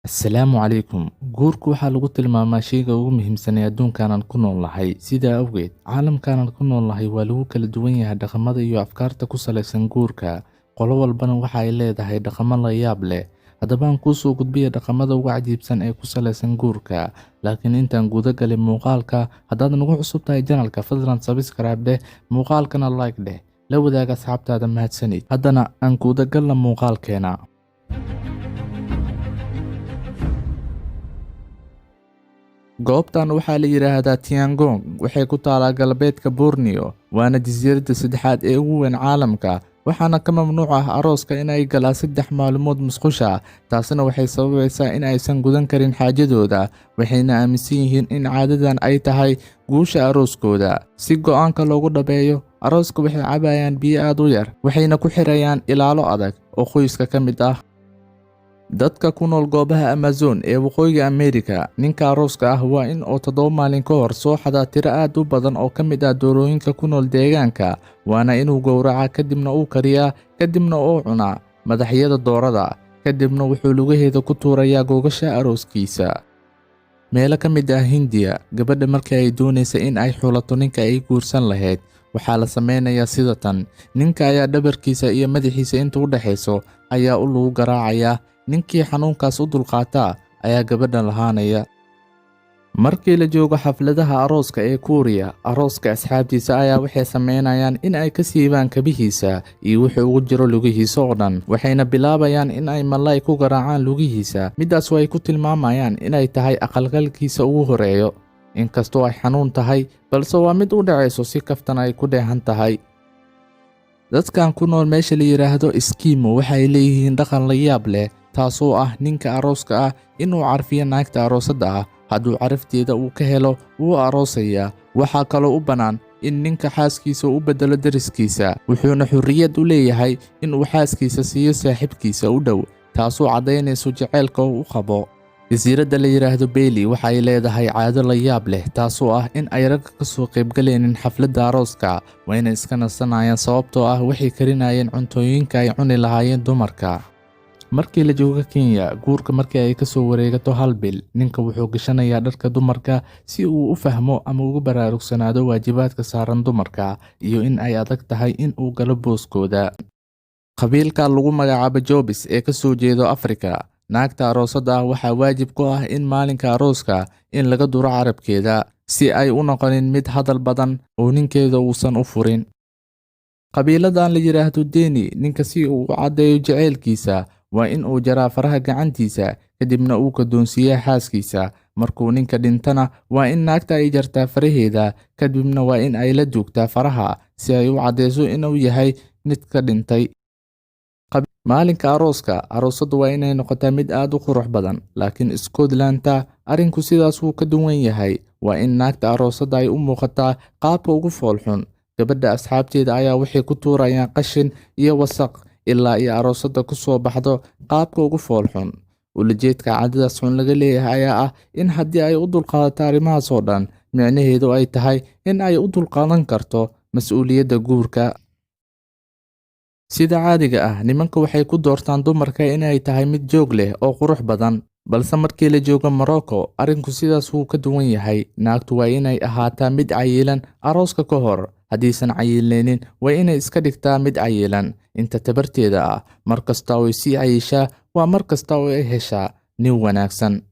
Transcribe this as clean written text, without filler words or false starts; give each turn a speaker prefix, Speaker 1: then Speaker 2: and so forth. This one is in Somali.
Speaker 1: Assalaamu calaykum. Guurku waxaa lagu tilmaamaa shayga ugu muhiimsan ee adduunkan aan ku noolnahay. Sidaa awgeed, caalamkan aan ku noolnahay waa lagu kala duwan yahay dhaqamada iyo afkaarta ku salaysan guurka. Qolo walbana waxa ay leedahay dhaqamo la yaab leh. Haddaba aan kuu soo gudbiya dhaqamada ugu cajiibsan ee ku salaysan guurka. Laakiin intaan guda galin muuqaalka, haddaad nagu cusub tahay channelka, fadlan subscribe dheh, muuqaalkana like dheh, la wadaag asxaabtaada mahadsanid. Haddana aan guda galna muuqaalkeena. Goobtan waxaa la yiraahdaa Tiangong, waxay ku taalaa galbeedka Borneo, waana jasiiradda saddexaad ee ugu weyn caalamka. Waxaana ka mamnuuc ah arooska in ay galaan 3 maalmood musqusha. Taasina waxay sababaysaa in aysan gudan karin xaajadooda, waxayna aaminsan yihiin in caadadan ay tahay guusha arooskooda. Si go'aanka loogu dhabeeyo, arooska waxay cabayaan biyo aad u yar, waxayna ku xirayaan ilaalo adag oo qoyska ka mid ah. Dadka ku nool goobaha Amazon ee waqooyiga Ameerika, ninka arooska ah waa in uu 7 maalin ka hor soo xadaa tiro aad u badan oo ka mid ah doorooyinka ku nool deegaanka, waana inuu gowracaa kadibna uu kariyaa, kadibna uu cunaa madaxyada doorada, kadibna wuxuu lugaheeda ku tuurayaa googasha arooskiisa. Meelo ka mid ah Hindiya, gabadha markii ay doonaysa in ay xulato ninka ay guursan lahayd, waxaa la sameynayaa sida tan. Ninka ayaa dhabarkiisa iyo madaxiisa inta u dhaxayso ayaa u lagu garaacayaa. Ninkii xanuunkaas u dulqaataa ayaa gabadha lahaanaya. Markii la joogo xafladaha arooska ee Kuuriya, arooska asxaabtiisa ayaa waxay sameynayaan in ay ka siibaan kabihiisa iyo wixii ugu jiro lugihiisa oo dhan, waxayna bilaabayaan in ay malay ku garaacaan lugihiisa. midaas oo ay ku tilmaamayaan in ay tahay aqalgalkiisa ugu horeeyo. Inkastoo ay xanuun tahay, balse waa mid u dhacayso si kaftan ay ku dheehan tahay. Dadkan ku nool meesha la yiraahdo Eskimo waxay leeyihiin dhaqan la yaab leh, taasoo ah ninka arooska ah inuu carfiyo naagta aroosadda ah. Hadduu carafteeda uu ka helo, wuu aroosayaa. Waxaa kaloo u bannaan in ninka xaaskiisa u beddelo deriskiisa, wuxuuna xurriyad u leeyahay in uu xaaskiisa siiyo saaxiibkiisa u dhow, taasoo caddaynayso jaceylka uu u qabo. Jasiiradda la yiraahdo Bali waxay leedahay caado la yaab leh, taasoo ah in ay ragga ka soo qaybgalaynin xafladda arooska, wayna iska nasanayaan sababtoo ah waxay karinayeen cuntooyinka ay cuni lahaayeen dumarka. Markii la joogo Kenya, guurka markii ay ka soo wareegato 1 bil, ninka wuxuu gashanayaa dharka dumarka si uu u fahmo ama ugu baraarugsanaado waajibaadka saaran dumarka iyo in ay adag tahay in uu galo booskooda. Qabiilka lagu magacaabo Jobis ee ka soo jeedo Afrika, naagta aroosadda ah waxaa waajib ku ah in maalinka arooska in laga duro carabkeeda si ay u noqonin mid hadal badan oo ninkeeda uusan u furin. Qabiiladan la yiraahdo Deni, ninka si uu u caddeeyo jaceylkiisa waa in uu jaraa faraha gacantiisa, kadibna uu ka doonsiiyaa xaaskiisa. Markuu ninka dhintana waa in naagta ay jartaa faraheeda, kadibna waa in ay la joogtaa faraha si ay u caddeyso inuu yahay midka dhintay. Maalinka arooska, aroosaddu waa inay noqotaa mid aad u qurux badan, laakiin Scotland-ta arrinku sidaas wuu ka duwan yahay. Waa in naagta aroosadda ay u muuqataa qaabka ugu foolxun. Gabadha asxaabteeda ayaa waxay ku tuurayaan qashin iyo wasaq ilaa ay aroosadda ku soo baxdo qaabka ugu foolxun. Ulajeedka caadadaas xun laga leeyahay ayaa ah in haddii ay u dulqaadato arrimahaas oo dhan, micnaheedu ay tahay in ay u dulqaadan karto mas'uuliyadda guurka. Sida caadiga ah, nimanka waxay ku doortaan dumarka inay tahay mid joog leh oo qurux badan, balse markii la joogo Morocco, arrinku sidaas wuu ka duwan yahay. Naagtu waa inay ahaataa mid cayilan arooska ka hor. Haddiisan cayilnaynin, waa inay iska dhigtaa mid cayilan inta tabarteeda ah. Mar kasta oo ay sii cayishaa waa mar kasta oo ay heshaa nin wanaagsan.